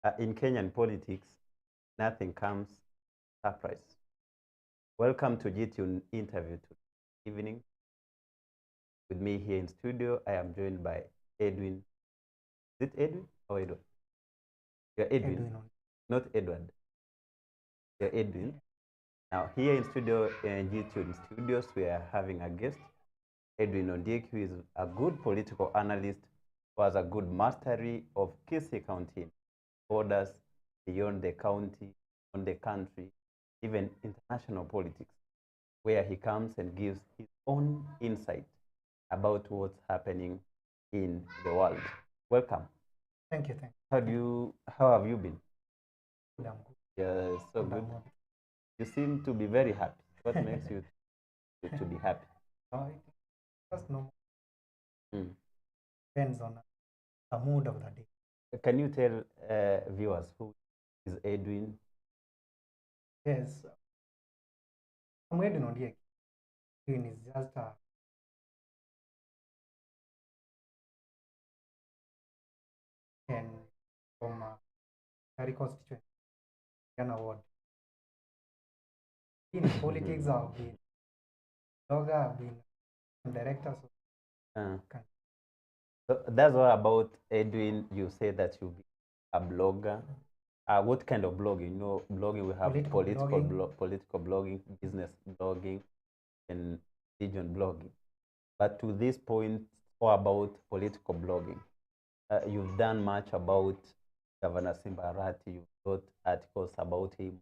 In Kenyan politics, nothing comes surprise. Welcome to GTune interview today evening. With me here in studio, I am joined by Edwin. Is it Edwin or Edward? You're Edwin, not Edward. You're Edwin. Now, here in studio, in GTune studios, we are having a guest, Edwin Ondiek, who is a good political analyst who has a good mastery of Kisii County borders beyond the county, on the country, even international politics, where he comes and gives his own insight about what's happening in the world. Welcome. Thank you. Thank How have you been? you. Yeah, so good. You seem to be very happy. What makes you to be happy? Just no. Depends on the mood of the day. Can you tell viewers who is Edwin? Yes. I'm Edwin Ondiek. Edwin is just a and from Harry constituency an award. In politics, I've been blogger, I've been director. So that's all about Edwin. You say that you be a blogger. What kind of blogging? You know, blogging, we have political blogging, business blogging, and religion blogging. But to this point, or about political blogging, you've done much about Governor SIMBA ARATI. You wrote articles about him,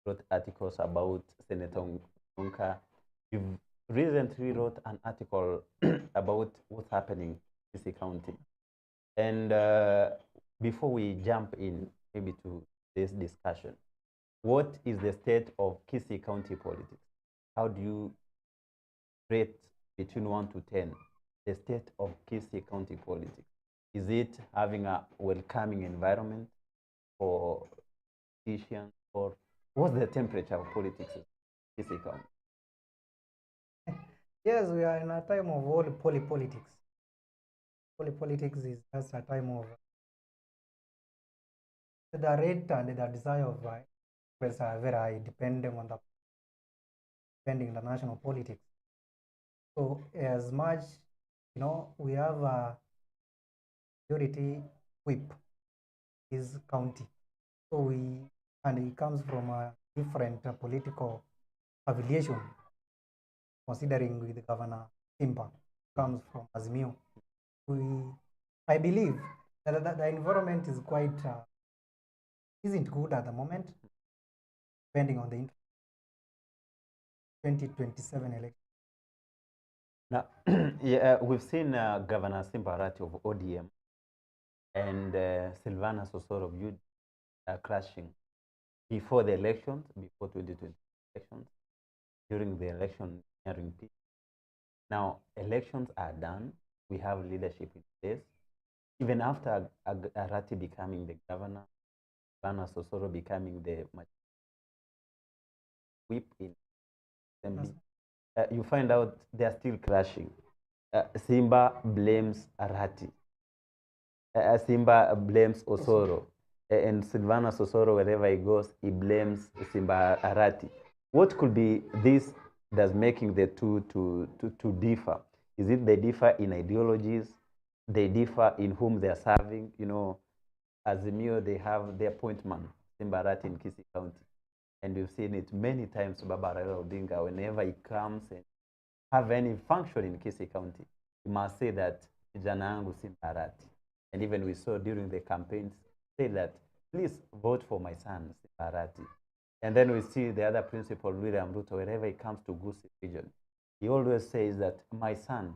wrote articles about Senator Nunka. You've recently wrote an article about what's happening in Kisii County. And before we jump in, maybe to this discussion, what is the state of Kisii County politics? How do you rate between 1 to 10 the state of Kisii County politics? Is it having a welcoming environment for politicians, or what's the temperature of politics in Kisii County? Yes, we are in a time of all politics. Politics is just a time of the rate and the desire of are very high, depending on the national politics. So as much, we have a majority whip is county. So it comes from a different political affiliation, considering with Governor SIMBA comes from Azimio. I believe that the environment is quite isn't good at the moment, depending on the 2027 election. Now, yeah, we've seen Governor SIMBA ARATI of ODM and Silvana Sosoro of UD clashing before the elections, before 2020 elections, during the election hearing. Now, elections are done. We have leadership in place. Even after ARATI becoming the governor, Silvana Sosoro becoming the whip in assembly, you find out they are still clashing. SIMBA blames ARATI. SIMBA blames Osoro. And Silvana Sosoro, wherever he goes, he blames SIMBA ARATI. What could be this that's making the two to differ? Is it they differ in ideologies? They differ in whom they are serving? You know, Azimio, they have their point man, SIMBA ARATI in Kisii County. And we've seen it many times, Baba Raila Odinga, whenever he comes and have any function in Kisii County, he must say that kijana yangu SIMBA ARATI. And even we saw during the campaigns, say that, please vote for my son, SIMBA ARATI. And then we see the other principal, William Ruto, wherever he comes to Gusii region, he always says that my son,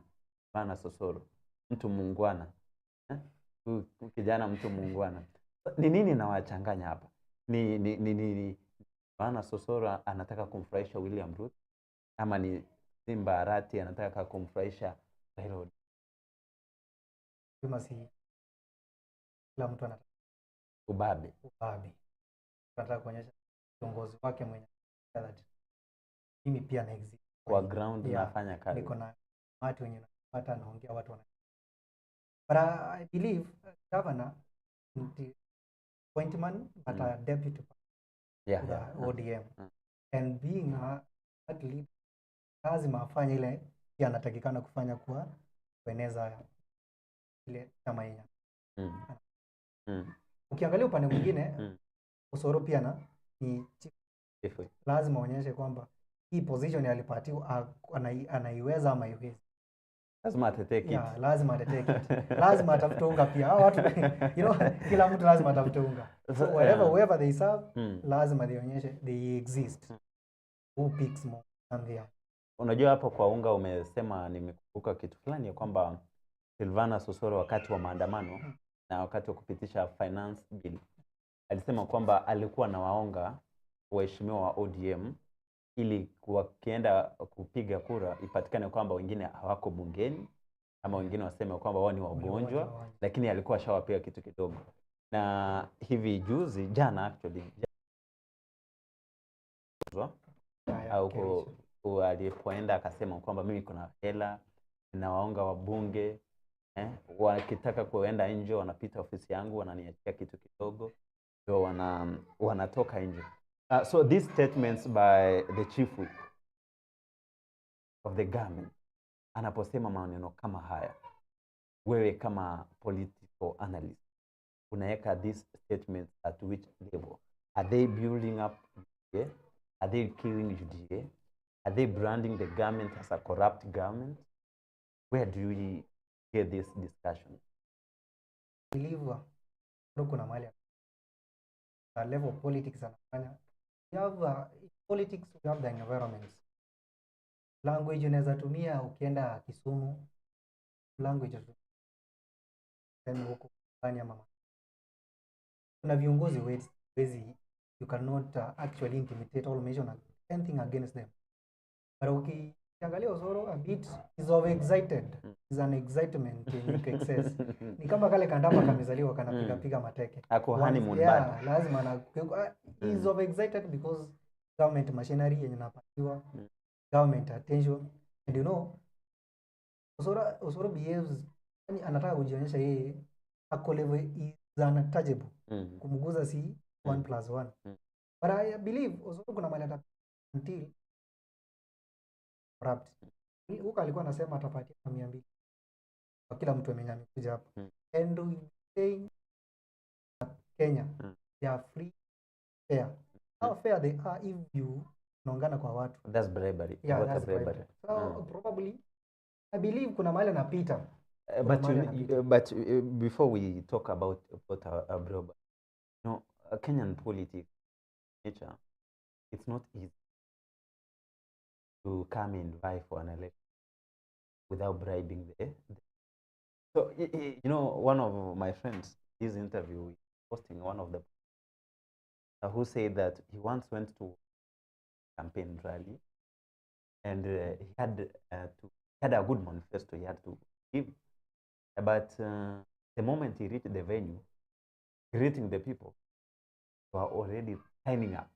Silvana Sosoro, mtu mungwana. Kijana mtu mungwana. Ni nini nawachanganya hapa? Ni Silvana Sosoro anataka kumfurahisha William Ruto, ama ni SIMBA ARATI anataka kumfurahisha Raila Odinga? Kila mtu anataka ubabe. Anataka kuonyesha kiongozi wake mwenye mimi pia na exist kwa ground nafanya kazi. Niko na watu wenye napata naongea watu wana. But I believe governor appointment, but a deputy to the ODM. And being a leader, lazima afanye ile anatakikana kufanya kueneza ile chama yenye. Ukiangalia upande mwingine, Osoro pia ni chief. Lazima aonyeshe kwamba hii position alipatiwa anaiweza ama haiwezi. Lazima ateteke. Yeah, lazima ateteke. Lazima atafute unga pia. Hao watu kila mtu lazima atafute unga. So wherever they serve, lazima dionyeshe they exist. Who picks more than the other. Unajua hapo kwa unga umesema, nimekumbuka kitu fulani kwamba Silvanus Osoro wakati wa maandamano na wakati wa kupitisha finance bill alisema kwamba alikuwa na waonga waheshimiwa wa ODM ili wakienda kupiga kura ipatikane kwamba wengine hawako bungeni ama wengine waseme kwamba wao ni wagonjwa, lakini alikuwa ashawapiga kitu kidogo. Na hivi juzi jana actually au alipoenda akasema kwamba mimi kuna hela na waonga wabunge wakitaka kuenda nje wanapita ofisi yangu wananiachia kitu kidogo ndio wanatoka nje. So these statements by the chief whip of the government anaposema maneno kama haya, wewe kama political analyst unaweka these statements at which level? Are they building up UDA? Are they killing UDA? Are they branding the government as a corrupt government? Where do we get this discussion? I believe kuna mahali a level of politics anafanya. We have politics, we have the environment. Language unaweza tumia ukienda Kisumu, language tena huko kufanya mama. Kuna viongozi wezi, you cannot actually intimidate or mention anything against them. But ukiangalia Osoro a bit is overexcited. Is an excitement in excess. Ni kama kale kandama kamezaliwa kanapiga mateke. Ako honeymoon bad. Yeah, lazima na is overexcited because government machinery yenye napatiwa, government attention, and you know Osoro behaves, yani anataka kujionyesha yeye ako level is untouchable. Kumguza si 1+1. But I believe Osoro kuna mahali until corrupt. Huko alikuwa anasema atapatia 200 kwa kila mtu amekuja hapa. And we say Kenya they are free fair. How fair they are if you naungana kwa watu. That's bribery. Yeah, that's bribery. So probably I believe kuna mahali anapita. But before we talk about bribery, you know, Kenyan politics nature, it's not easy to come and vie for an election without bribing so you know, one of my friends, his interview posting one of the who said that he once went to campaign rally and he had a good manifesto he had to give, but the moment he reached the venue greeting the people who are already signing up.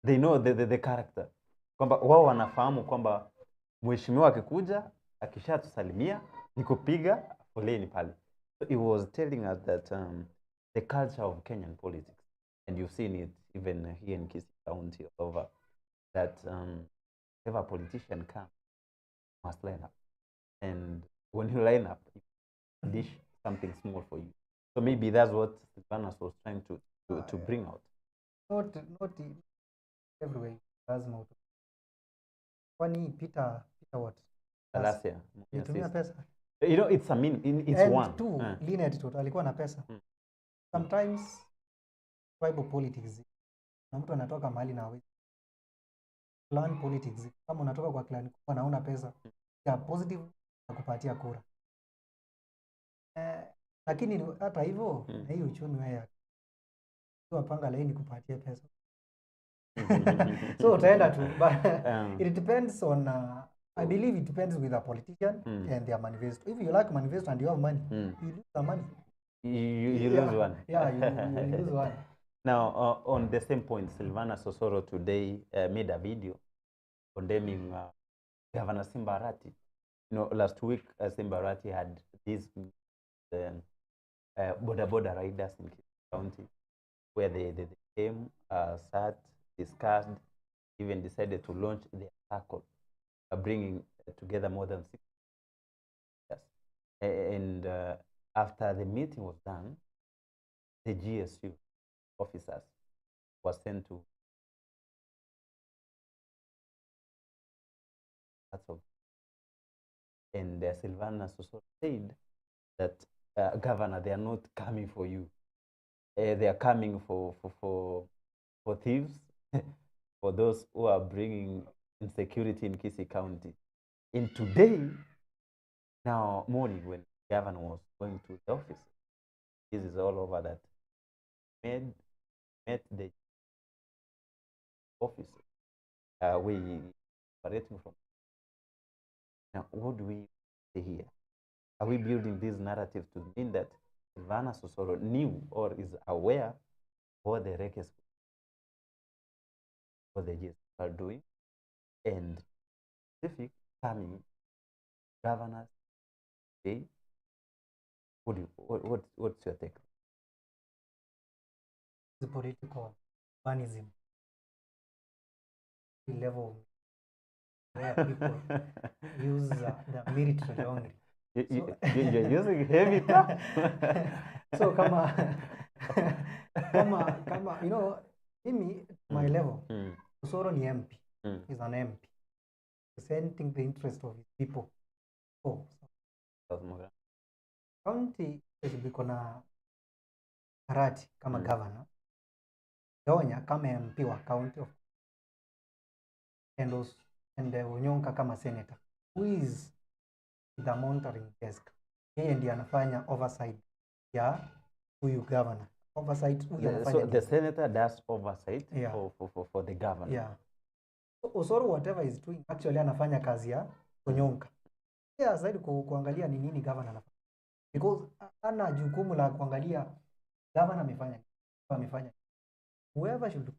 They know the character, kwamba wao wanafahamu kwamba mheshimiwa akikuja akishatusalimia ni kupiga foleni pale. So he was telling us that the culture of Kenyan politics, and you've seen it even here in Kisii County over, that if a politician comes, must line up, and when you line up, you dish something small for you. So maybe that's what Silvanus was trying to bring out. Not everywhere. Lazima kwani Peter what? Last year. Nitumia pesa. You know, it's and one. Two, linear total alikuwa na pesa. Sometimes tribal politics. Na mtu anatoka mahali na wewe. Clan politics. Kama unatoka kwa clan kwa naona pesa, ya positive na kupatia kura. Lakini hata hivyo na hiyo uchumi wao wapanga laini kupatia pesa. So utaenda tu, but it depends on I believe it depends with a politician and their manifesto. If you like manifesto and you have money, you lose the money. You lose one. Yeah, you lose one. Now, on the same point, Silvanus Osoro today made a video condemning Governor SIMBA ARATI. You know, last week SIMBA ARATI had these border riders in County, where they came, sat, discussed, even decided to launch their circle, bringing together more than 6 years. And after the meeting was done, the GSU officers were sent to and Silvana Sosoro said that, Governor, they are not coming for you. They are coming for thieves, for those who are bringing insecurity in Kisii County. And today, now morning, when the governor was going to the office, this is all over that, met the office we operating from. Now, what do we say here? Are we building this narrative to mean that Silvana Sosoro knew or is aware of what the records, what the GS are doing, and specific coming governors day? What's your take? The political urbanism level where people use the military only. You're using heavy stuff. So kama you know, mimi my level, Sosoro ni MP, is an MP, representing the interest of his people. Oh, county biko na ARATI kama governor, Donya kama MP wa county of, and Onyonka kama senator, who is the monitoring desk. Yeye ndiye anafanya oversight ya huyu governor. Oversight huyu anafanya. So the senator does oversight, yeah, for the governor. Yeah. So Osoro whatever is doing actually anafanya kazi ya Onyonka. Yeah, zaidi kuangalia ni nini governor anafanya. Because ana jukumu la kuangalia governor amefanya. Whoever should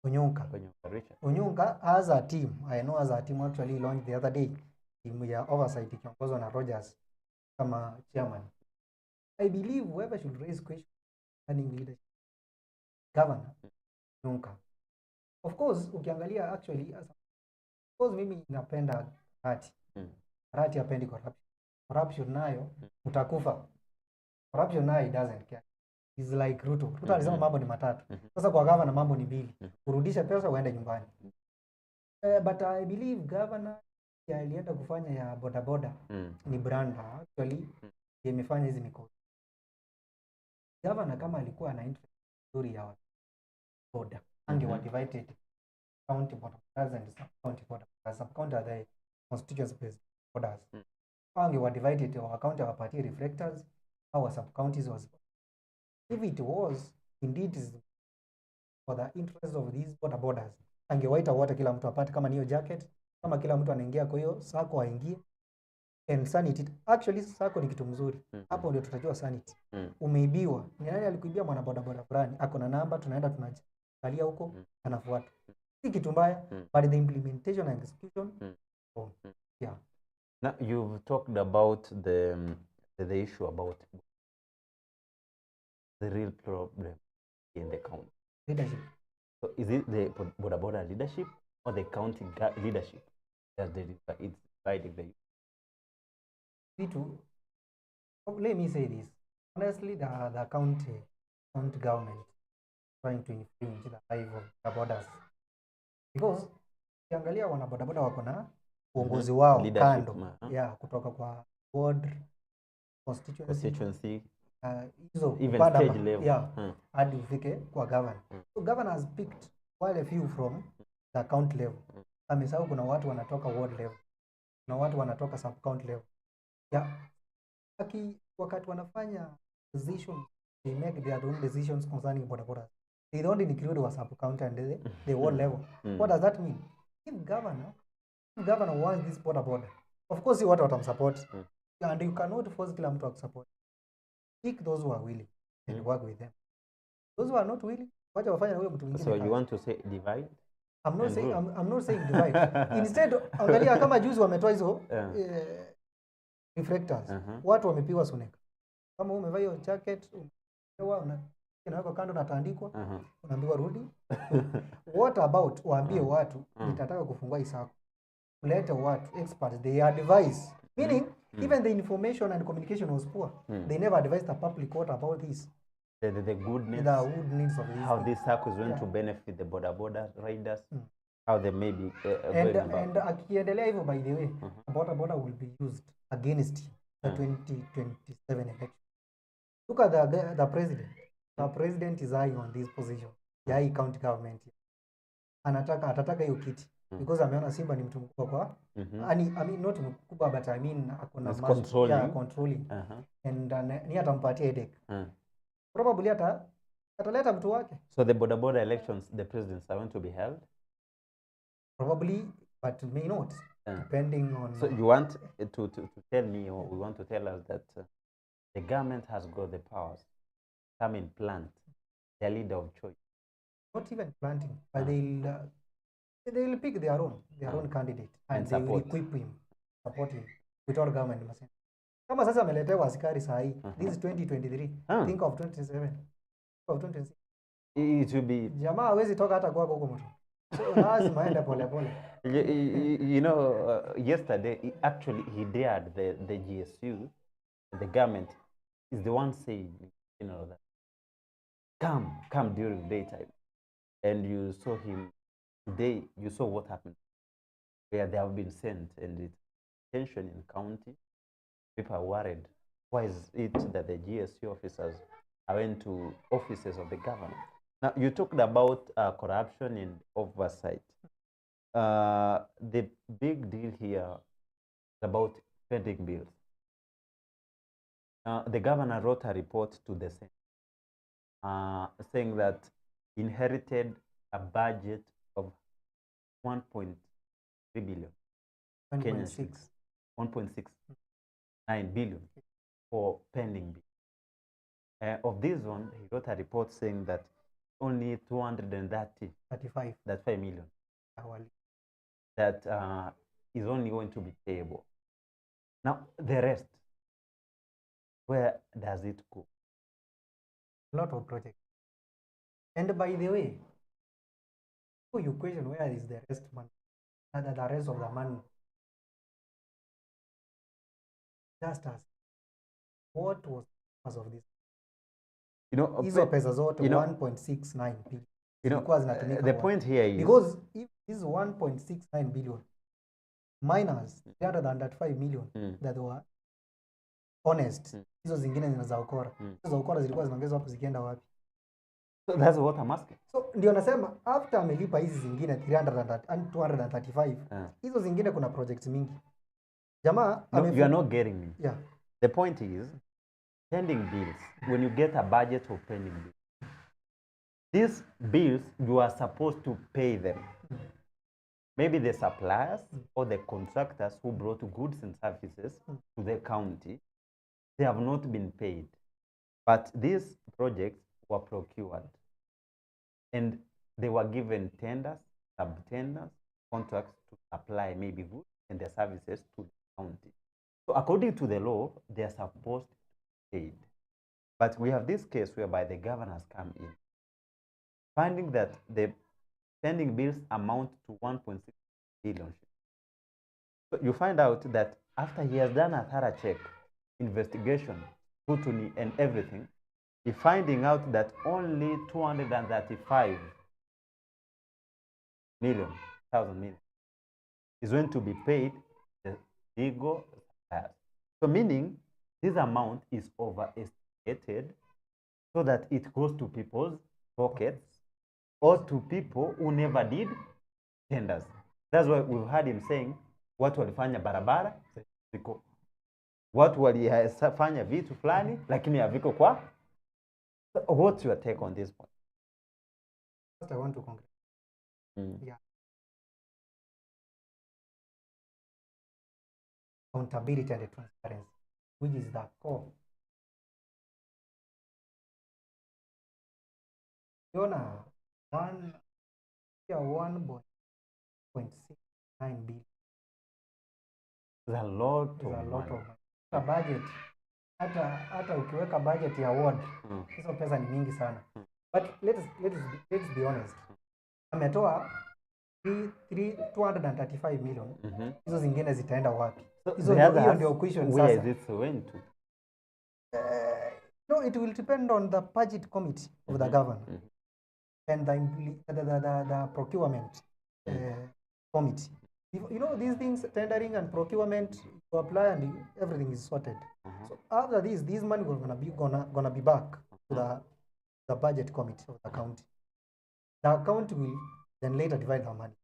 Onyonka as a team, I know as a team actually launched the other day, team ya oversight ikiongozwa na Rogers kama chairman. I believe whoever should raise questions concerning leadership, governor Onyonka. Of course, ukiangalia actually, of course mimi napenda ARATI. ARATI hapendi corruption. Corruption nayo utakufa. Corruption nayo doesn't care. Is like Ruto. Ruto alisema mambo ni matatu. Sasa kwa governor mambo ni mbili. Kurudisha pesa uende nyumbani. But I believe governor alienda kufanya ya boda ni Branda actually imefanya hizi mikosi. Governor kama alikuwa na interest nzuri ya boda, angewa divided county borders and county borders. Sub county are the constituency based borders. Angewa divided wa county wapatie reflectors, our sub counties was, if it was indeed for the interest of these borders, angewaita wote kila mtu apate kama niyo jacket, kama kila mtu anaingia kwa hiyo sako aingie, and sanity. Actually sako ni kitu mzuri. Hapo ndio tutajua sanity. Umeibiwa. Ni nani alikuibia? Mwana boda fulani. Ako na namba, tunaenda tunaangalia huko, anafuata. Si kitu mbaya, but the implementation and execution. Yeah. Now you've talked about the issue about the real problem in the county. Leadership. So is it the boda leadership or the county leadership that it's dividing the? Let me say this. Honestly, the county government trying to infringe the life of the borders. Because ukiangalia wana boda wako na uongozi wao kando. Yeah, kutoka kwa ward, constituency. Even stage level. Yeah, hadi ufike kwa governor. So governor has picked quite a few from the county level. Amesahau kuna watu wanatoka ward level, kuna watu wanatoka sub county level. Yeah. Wakati wanafanya decisions, they make their own decisions concerning boda. They don't include wa sub county and the ward level. What does that mean? If governor wants this boda, of course what watamsupport. And you cannot force kila mtu akusupport. Pick those who are willing and work with them. Those who are not willing, wacha wafanye na huyo mtu mwingine. So you want to say divide? I'm not saying divide. Instead, angalia kama juzi wametoa hizo reflectors. Watu wamepigwa SUNEKA. Kama umevaa hiyo jacket, inawekwa kando na tandikwa, unaambiwa rudi. What about waambie watu nitataka kufungua hii sako. Kuleta watu experts, they advise. Meaning even the information and communication was poor. They never advised the public what about this. The good needs, of this how this circle is going to benefit the border riders, how they may be and akiendelea hivyo, by the way, border will be used against the 2027 election. Look at the president. The president is eyeing on this position. Yai county government. Atataka hiyo kiti. Because ameona Simba ni mtu mkubwa kwa. I mean not mkubwa, but I mean akona controlling. And ni atampatia headache. Probably ataleta mtu wake. So the border elections, the presidents are going to be held? Probably, but may not. Depending on... So you want to tell me, or we want to tell us that the government has got the powers, come and plant their leader of choice? Not even planting, but they'll pick their own candidate and they will equip him, support him with all government. Kama sasa ameletewa askari saa hii, this is 2023, think of 27, think of 26. It will be... Jamaa hawezi toka hata kwako huko mtu. So lazima aende pole pole. You know, yesterday, actually, he dared the GSU, the government, is the one saying, you know, that come during daytime. And you saw him today, you saw what happened, where they have been sent, and it's tension in county. People are worried. Why is it that the GSU officers went to offices of the government? Now, you talked about corruption and oversight. The big deal here is about pending bills. The governor wrote a report to the Senate saying that inherited a budget of 1.3 billion. 1.69 billion for pending bills. Of this one, he wrote a report saying that only 235 million that is only going to be payable. Now, the rest, where does it go? A lot of projects. And by the way, you question where is the rest money? The rest of the money. Just ask, what was the purpose of this? You know, hizo pesa zote 1.69 billion. You know, the point here is, because if this 1.69 billion minus 335 million that were honest, hizo zingine zina za ukora. Hizo za ukora zilikuwa zinaongezwa hapo zikienda wapi? So that's what I'm asking. So ndio nasema after amelipa hizi zingine 235, hizo zingine kuna projects mingi. Jamaa no, you are not getting me. Yeah. The point is, pending bills, when you get a budget of pending bills, these bills, you are supposed to pay them. Maybe the suppliers or the contractors who brought goods and services to the county, they have not been paid. But these projects were procured. And they were given tenders, sub-tenders, contracts to supply maybe goods and their services to the county. So according to the law, they are supposed to be paid. But we have this case whereby the governors come in, finding that the pending bills amount to 1.6 billion. So you find out that after he has done a thorough check, investigation, scrutiny, and everything, he's finding out that only 235 million is going to be paid the legal suppliers. So meaning this amount is overestimated so that it goes to people's pockets or to people who never did tenders. That's why we've heard him saying, watu walifanya barabara, watu walifanya vitu fulani, lakini haviko kwa. What's your take on this point? First, I want to congratulate. Yeah. Accountability and transparency, which is the core. Yona 1.69 billion. There's a lot of money. A budget hata ukiweka budget ya ward hizo pesa ni mingi sana. But let's be honest. Ametoa 235 million. Hizo zingine zitaenda wapi? Hiyo ndio question sasa. Where is it went to? No, it will depend on the budget committee of the government and the procurement committee. You know, these things, tendering and procurement, you apply and everything is sorted. So after this money will gonna be back to the budget committee of the county. The county will then later divide the money.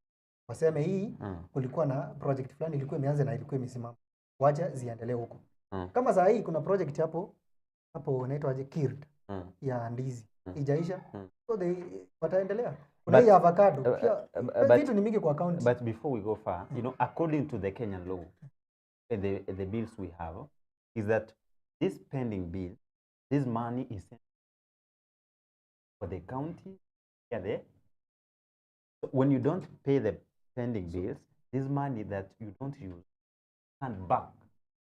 Waseme hii kulikuwa na project fulani ilikuwa imeanza na ilikuwa imesimama. Wacha ziendelee huko. Kama saa hii kuna project hapo inaitwa aje KIRD ya ndizi. Ijaisha. So wataendelea. Kuna hii avocado. Vitu ni mingi kwa county. But before we go far, you know, according to the Kenyan law, the bills we have, is that this pending bill, this money is sent for the county. So when you don't pay the pending bills, this money that you don't use hand back to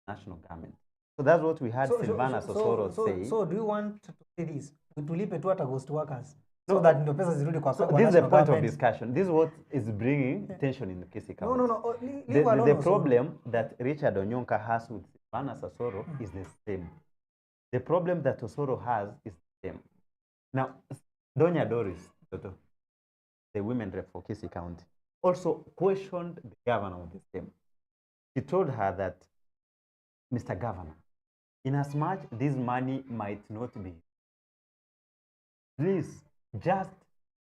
national government. So that's what we had Silvana Sosoro say. So do you want to say this? Tulipe tu hata ghost workers. So that ndio pesa zirudi kwa this is the point of discussion. This is what is bringing tension in the Kisii County. No. The problem that Richard Onyonka has with Silvana Sosoro is the same. The problem that Sosoro has is the same. Now, Donya Doris, the women rep for Kisii County, also questioned the governor of the same. She told her that, Mr. Governor, in as much this money might not be, please just,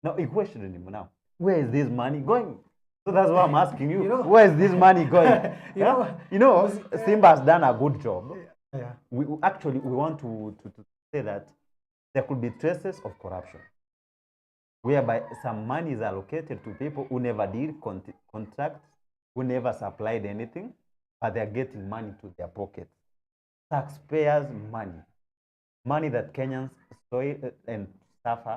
now he questioned him now, where is this money going? So that's why I'm asking you, where is this money going? you know, SIMBA has done a good job. Yeah. We want to say that there could be traces of corruption, whereby some money is allocated to people who never did contracts, who never supplied anything, but they're getting money to their pockets. Taxpayers' money that Kenyans toil and suffer